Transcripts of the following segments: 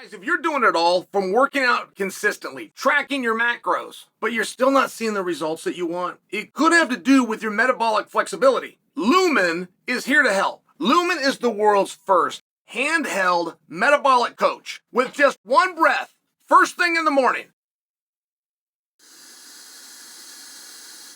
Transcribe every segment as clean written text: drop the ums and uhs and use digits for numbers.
Guys, if you're doing it all from working out consistently, tracking your macros, but you're still not seeing the results that you want, it could have to do with your metabolic flexibility. Lumen is here to help. Lumen is the world's first handheld metabolic coach with just one breath, first thing in the morning.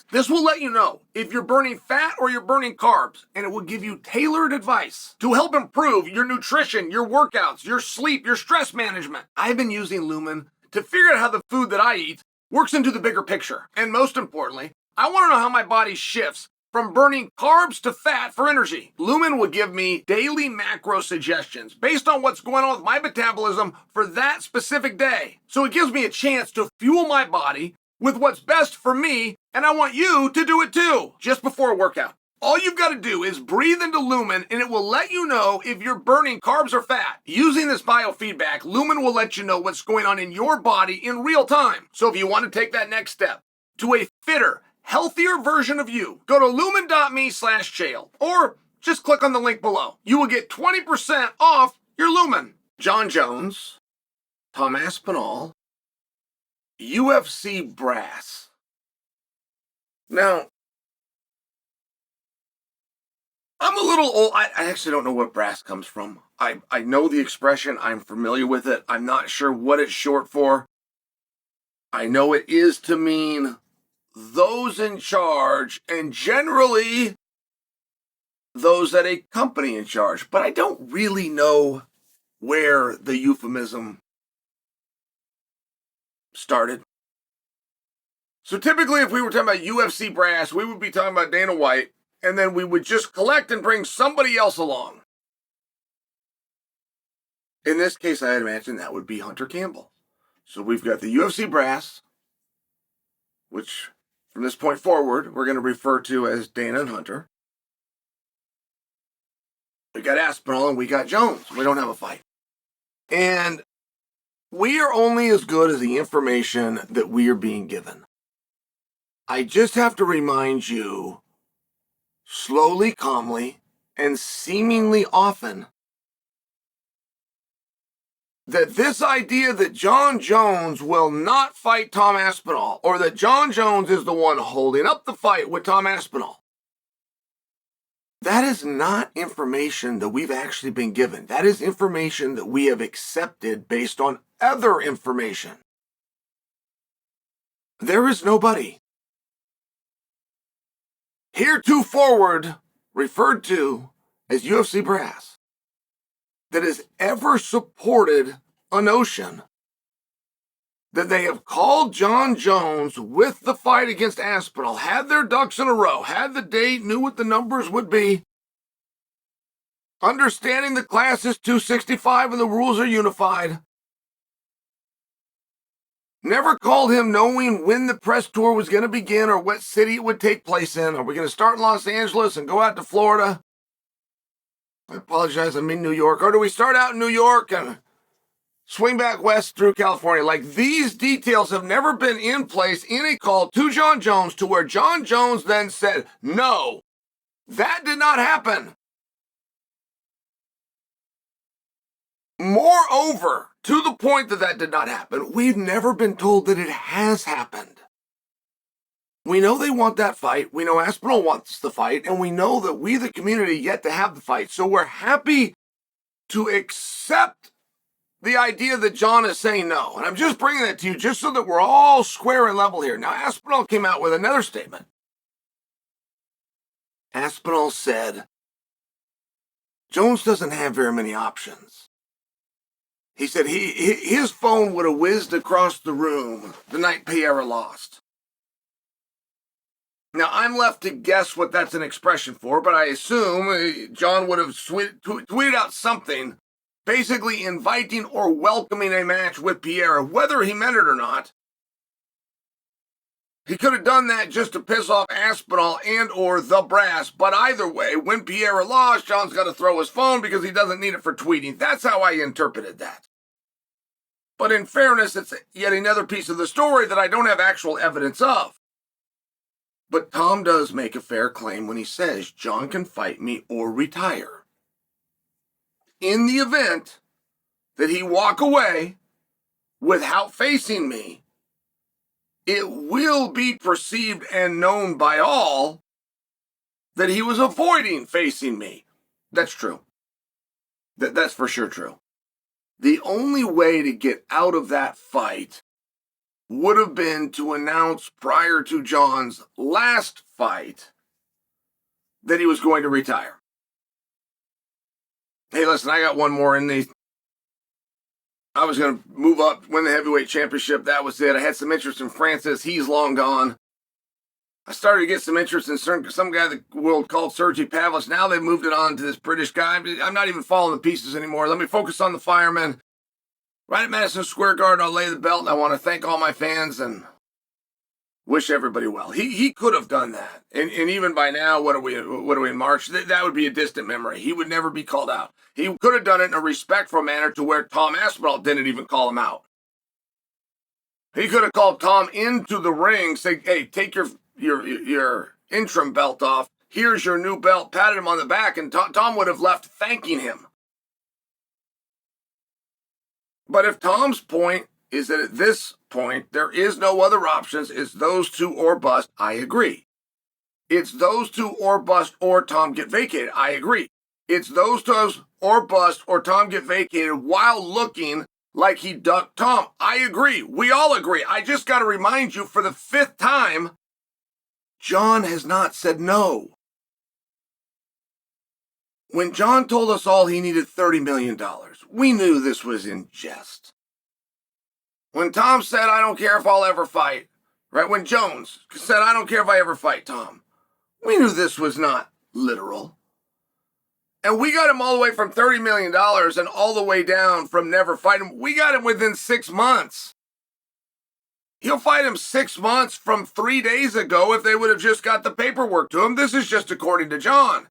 This will let you know if you're burning fat or you're burning carbs, and it will give you tailored advice to help improve your nutrition, your workouts, your sleep, your stress management. I've been using Lumen to figure out how the food that I eat works into the bigger picture. And most importantly, I want to know how my body shifts from burning carbs to fat for energy. Lumen will give me daily macro suggestions based on what's going on with my metabolism for that specific day. So it gives me a chance to fuel my body with what's best for me, and I want you to do it too, just before a workout. All you've got to do is breathe into Lumen, and it will let you know if you're burning carbs or fat. Using this biofeedback, Lumen will let you know what's going on in your body in real time. So if you want to take that next step to a fitter, healthier version of you, go to lumen.me/Chael, or just click on the link below. You will get 20% off your Lumen. Jon Jones, Tom Aspinall, UFC brass. Now, I'm a little old. I actually don't know what brass comes from. I know the expression. I'm familiar with it. I'm not sure what it's short for. I know it is to mean those in charge, and generally those at a company in charge. But I don't really know where the euphemism started. So typically, if we were talking about UFC brass, we would be talking about Dana White, and then we would just collect and bring somebody else along. In this case, I imagine that would be Hunter Campbell. So we've got the UFC brass, which from this point forward, we're going to refer to as Dana and Hunter. We got Aspinall and we got Jones. We don't have a fight. And we are only as good as the information that we are being given. I just have to remind you, slowly, calmly, and seemingly often, that this idea that Jon Jones will not fight Tom Aspinall, or that Jon Jones is the one holding up the fight with Tom Aspinall, that is not information that we've actually been given. That is information that we have accepted based on other information. There is nobody heretofore referred to as UFC brass that has ever supported a notion that they have called Jon Jones with the fight against Aspinall, had their ducks in a row, had the date, knew what the numbers would be, understanding the class is 265 and the rules are unified, never called him knowing when the press tour was going to begin or what city it would take place in. Are we going to start in Los Angeles and go out to Florida? I apologize, I'm in New York. Or do we start out in New York and swing back west through California? Like, these details have never been in place in a call to Jon Jones to where Jon Jones then said, no, that did not happen. Moreover, to the point that that did not happen, we've never been told that it has happened. We know they want that fight. We know Aspinall wants the fight. And we know that we, the community, yet to have the fight. So we're happy to accept the idea that Jon is saying no. And I'm just bringing that to you just so that we're all square and level here. Now, Aspinall came out with another statement. Aspinall said, Jones doesn't have very many options. He said his phone would have whizzed across the room the night Pereira lost. Now, I'm left to guess what that's an expression for, but I assume Jon would have tweeted out something basically inviting or welcoming a match with Pereira, whether he meant it or not. He could have done that just to piss off Aspinall and or the brass, but either way, when Pereira lost, Jon's got to throw his phone because he doesn't need it for tweeting. That's how I interpreted that. But in fairness, it's yet another piece of the story that I don't have actual evidence of. But Tom does make a fair claim when he says Jon can fight me or retire. In the event that he walk away without facing me, it will be perceived and known by all that he was avoiding facing me. That's true. That's for sure true. The only way to get out of that fight would have been to announce prior to Jon's last fight that he was going to retire. Hey, listen, I got one more in these. I was going to move up, win the heavyweight championship. That was it. I had some interest in Francis. He's long gone. I started to get some interest in some guy the world called Sergey Pavlich. Now they've moved it on to this British guy. I'm not even following the pieces anymore. Let me focus on the firemen. Right at Madison Square Garden, I'll lay the belt, and I want to thank all my fans and wish everybody well. He could have done that. And even by now, what are we in March? That would be a distant memory. He would never be called out. He could have done it in a respectful manner to where Tom Aspinall didn't even call him out. He could have called Tom into the ring, say, hey, take your interim belt off. Here's your new belt. Patted him on the back, and Tom would have left thanking him. But if Tom's point is that at this point there is no other options, it's those two or bust, I agree. It's those two or bust or Tom get vacated, I agree. It's those two or bust or Tom get vacated while looking like he ducked Tom. I agree. We all agree. I just got to remind you for the 5th time, Jon has not said no. When Jon told us all he needed $30 million, we knew this was in jest. When Tom said, I don't care if I'll ever fight, right? When Jones said, I don't care if I ever fight Tom, we knew this was not literal. And we got him all the way from $30 million and all the way down from never fighting. We got him within 6 months. He'll fight him 6 months from 3 days ago if they would have just got the paperwork to him. This is just according to Jon.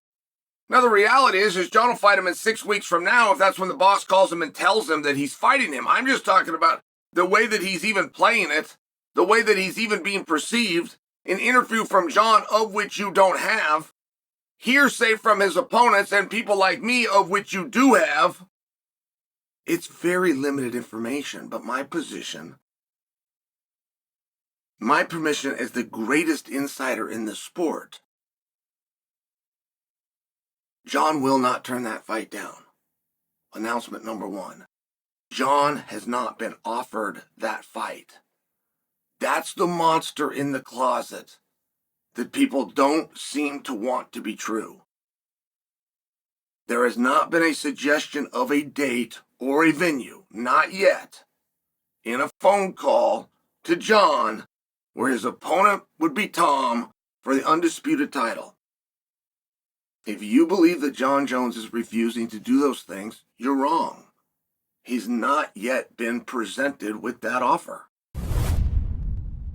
Now, the reality is Jon will fight him in 6 weeks from now if that's when the boss calls him and tells him that he's fighting him. I'm just talking about the way that he's even playing it, the way that he's even being perceived, an interview from Jon of which you don't have, hearsay from his opponents and people like me of which you do have. It's very limited information, but my permission as the greatest insider in the sport, Jon will not turn that fight down. Announcement number 1. Jon has not been offered that fight. That's the monster in the closet that people don't seem to want to be true. There has not been a suggestion of a date or a venue, not yet, in a phone call to Jon where his opponent would be Tom for the undisputed title. If you believe that Jon Jones is refusing to do those things, you're wrong. He's not yet been presented with that offer.